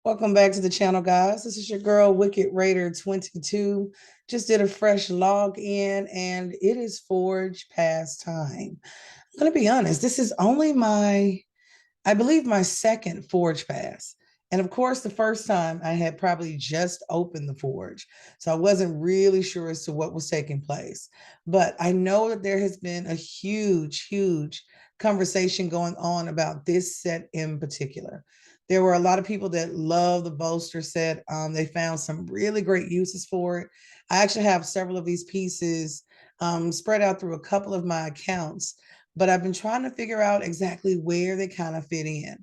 Welcome back to the channel, guys. This is your girl, Wicked Raider 22. Just did a fresh log in and it is Forge Pass time. I'm going to be honest, this is only I believe, my second Forge Pass. And of course, the first time I had probably just opened the Forge. So I wasn't really sure as to what was taking place. But I know that there has been a huge conversation going on about this set in particular. There were a lot of people that love the bolster set. They found some really great uses for it. I actually have several of these pieces spread out through a couple of my accounts, but I've been trying to figure out exactly where they kind of fit in.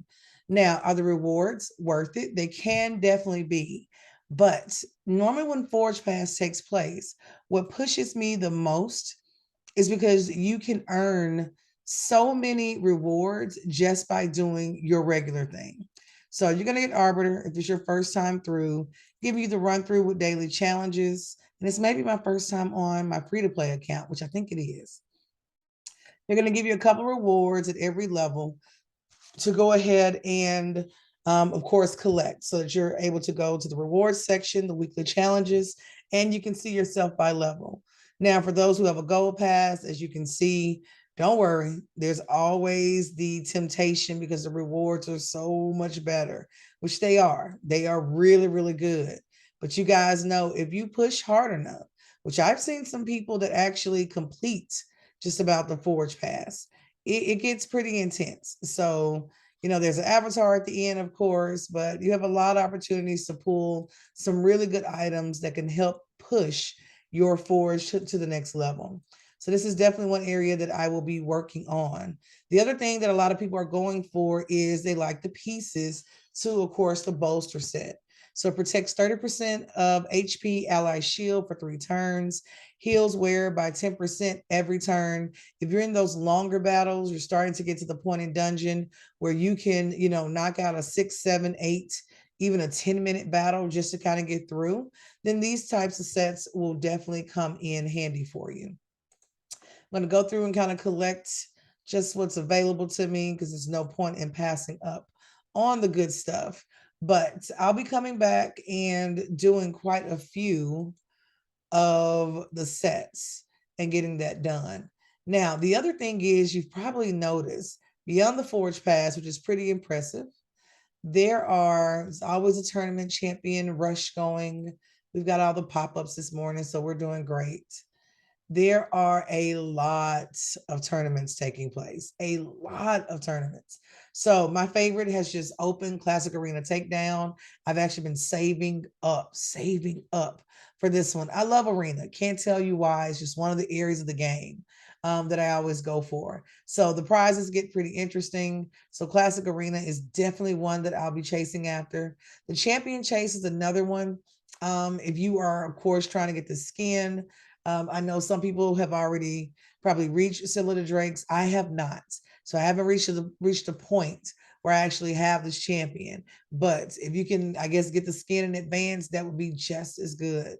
Now, are the rewards worth it? They can definitely be. But normally, when Forge Pass takes place, what pushes me the most is because you can earn so many rewards just by doing your regular thing. So you're going to get Arbiter if it's your first time through, give you the run through with daily challenges. And it's maybe my first time on my free to play account, which I think it is. They're going to give you a couple rewards at every level to go ahead and, of course, collect so that you're able to go to the rewards section, the weekly challenges, and you can see yourself by level. Now, for those who have a gold pass, as you can see, don't worry, there's always the temptation because the rewards are so much better, which they are. They are really good. But you guys know if you push hard enough, which I've seen some people that actually complete just about the Forge Pass, it gets pretty intense. So, there's an avatar at the end, of course, but you have a lot of opportunities to pull some really good items that can help push your Forge to the next level. So this is definitely one area that I will be working on. The other thing that a lot of people are going for is they like the pieces to, of course, the bolster set. So it protects 30% of HP ally shield for 3 turns, heals wearer by 10% every turn. If you're in those longer battles, you're starting to get to the point in dungeon where you can, knock out a 6, 7, 8, even a 10-minute battle just to kind of get through, then these types of sets will definitely come in handy for you. I'm going to go through and kind of collect just what's available to me because there's no point in passing up on the good stuff. But I'll be coming back and doing quite a few of the sets and getting that done. Now, the other thing is you've probably noticed beyond the Forge Pass, which is pretty impressive, there's always a tournament champion rush going. We've got all the pop-ups this morning, so we're doing great. There are a lot of tournaments taking place, a lot of tournaments. So my favorite has just opened, Classic Arena Takedown. I've actually been saving up for this one. I love Arena. Can't tell you why. It's just one of the areas of the game that I always go for. So the prizes get pretty interesting. So Classic Arena is definitely one that I'll be chasing after. The Champion Chase is another one. If you are, of course, trying to get the skin, I know some people have already probably reached Cylinder Drakes. I have not. So I haven't reached a point where I actually have this champion. But if you can, I guess, get the skin in advance, that would be just as good.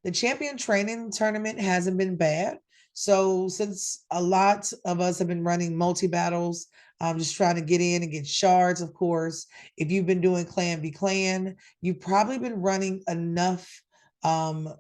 The champion training tournament hasn't been bad. So since a lot of us have been running multi-battles, I'm just trying to get in and get shards, of course. If you've been doing clan v clan, you've probably been running enough um,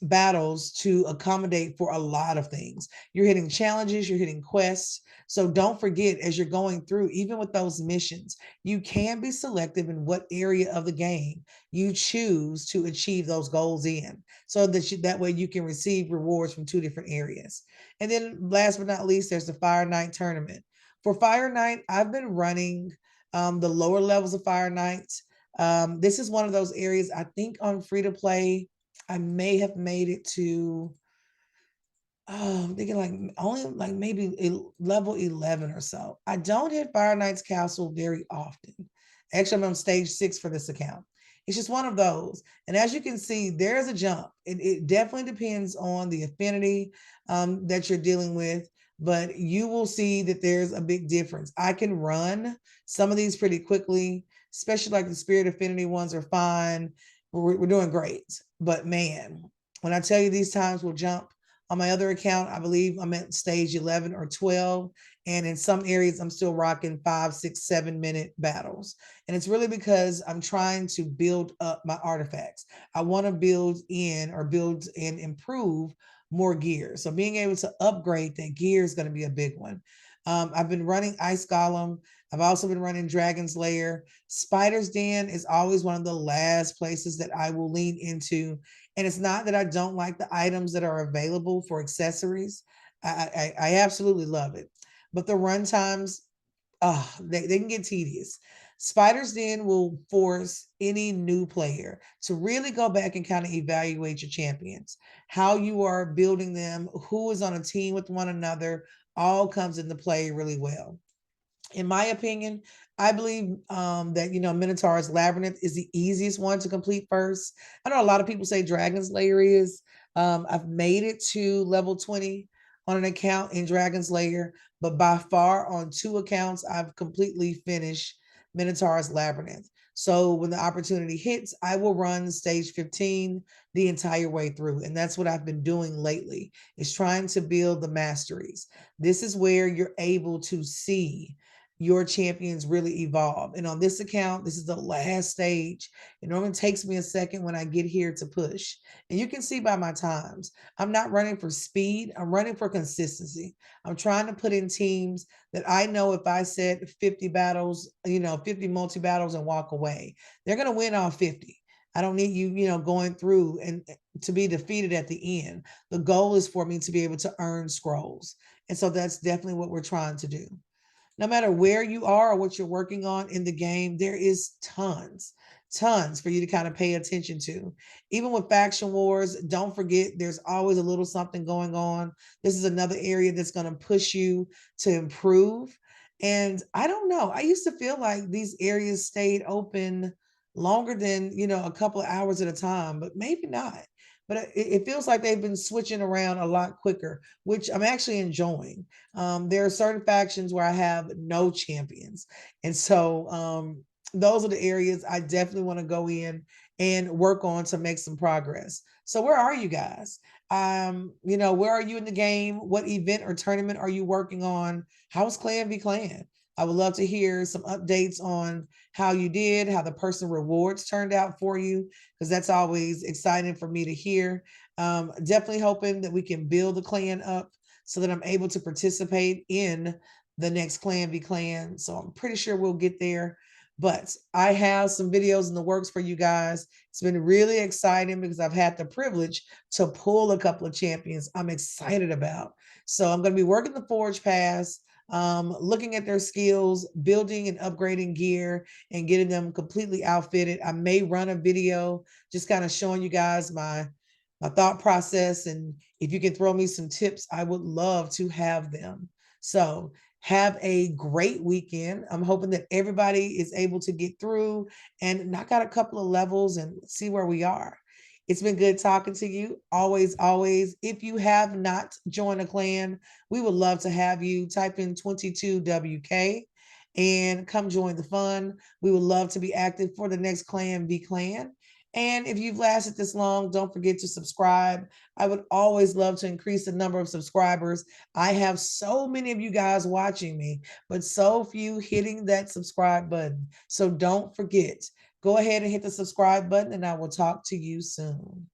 battles to accommodate for a lot of things. You're hitting challenges, you're hitting quests. So don't forget, as you're going through, even with those missions, you can be selective in what area of the game you choose to achieve those goals in, so that way you can receive rewards from 2 different areas. And then last but not least, there's the Fire Knight tournament. For Fire Knight, I've been running the lower levels of Fire Knight. This is one of those areas, I think, on free to play I may have made it to, I'm thinking like only like maybe level 11 or so. I don't hit Fire Knight's Castle very often. Actually, I'm on stage 6 for this account. It's just one of those. And as you can see, there's a jump. It definitely depends on the affinity that you're dealing with, but you will see that there's a big difference. I can run some of these pretty quickly, especially like the Spirit Affinity ones are fine. We're doing great. But man, when I tell you these times will jump, On my other account, I believe I'm at stage 11 or 12. And in some areas, I'm still rocking 5, 6, 7 minute battles. And it's really because I'm trying to build up my artifacts. I want to build and improve more gear. So being able to upgrade that gear is going to be a big one. I've been running Ice Golem. I've also been running Dragon's Lair. Spider's Den is always one of the last places that I will lean into. And it's not that I don't like the items that are available for accessories. I absolutely love it. But the run times, they can get tedious. Spider's Den will force any new player to really go back and kind of evaluate your champions, how you are building them, who is on a team with one another, all comes into play really well. In my opinion, I believe that Minotaur's Labyrinth is the easiest one to complete first. I know a lot of people say Dragon's Lair is. I've made it to level 20 on an account in Dragon's Lair, but by far on two accounts, I've completely finished Minotaur's Labyrinth. So when the opportunity hits, I will run stage 15 the entire way through. And that's what I've been doing lately, is trying to build the masteries. This is where you're able to see your champions really evolve. And on this account, this is the last stage. It normally takes me a second when I get here to push. And you can see by my times, I'm not running for speed, I'm running for consistency. I'm trying to put in teams that I know if I set 50 battles, 50 multi battles and walk away, they're going to win all 50. I don't need you, going through and to be defeated at the end. The goal is for me to be able to earn scrolls. And so that's definitely what we're trying to do. No matter where you are or what you're working on in the game, there is tons for you to kind of pay attention to. Even with faction wars, don't forget there's always a little something going on. This is another area that's going to push you to improve. And I don't know, I used to feel like these areas stayed open longer than, a couple of hours at a time, but maybe not. But it feels like they've been switching around a lot quicker, which I'm actually enjoying. There are certain factions where I have no champions. And so those are the areas I definitely want to go in and work on to make some progress. So where are you guys? Where are you in the game? What event or tournament are you working on? How's Clan v Clan? I would love to hear some updates on how you did, how the person rewards turned out for you, because that's always exciting for me to hear. Definitely hoping that we can build the clan up so that I'm able to participate in the next Clan v Clan. So I'm pretty sure we'll get there. But I have some videos in the works for you guys. It's been really exciting because I've had the privilege to pull a couple of champions I'm excited about. So I'm going to be working the Forge Pass, looking at their skills, building and upgrading gear, and getting them completely outfitted. I may run a video just kind of showing you guys my thought process. And if you can throw me some tips, I would love to have them. So have a great weekend. I'm hoping that everybody is able to get through and knock out a couple of levels and see where we are. It's been good talking to you. Always, always. If you have not joined a clan, we would love to have you. Type in 22WK and come join the fun. We would love to be active for the next Clan v Clan. And if you've lasted this long, don't forget to subscribe. I would always love to increase the number of subscribers. I have so many of you guys watching me, but so few hitting that subscribe button. So don't forget, go ahead and hit the subscribe button, and I will talk to you soon.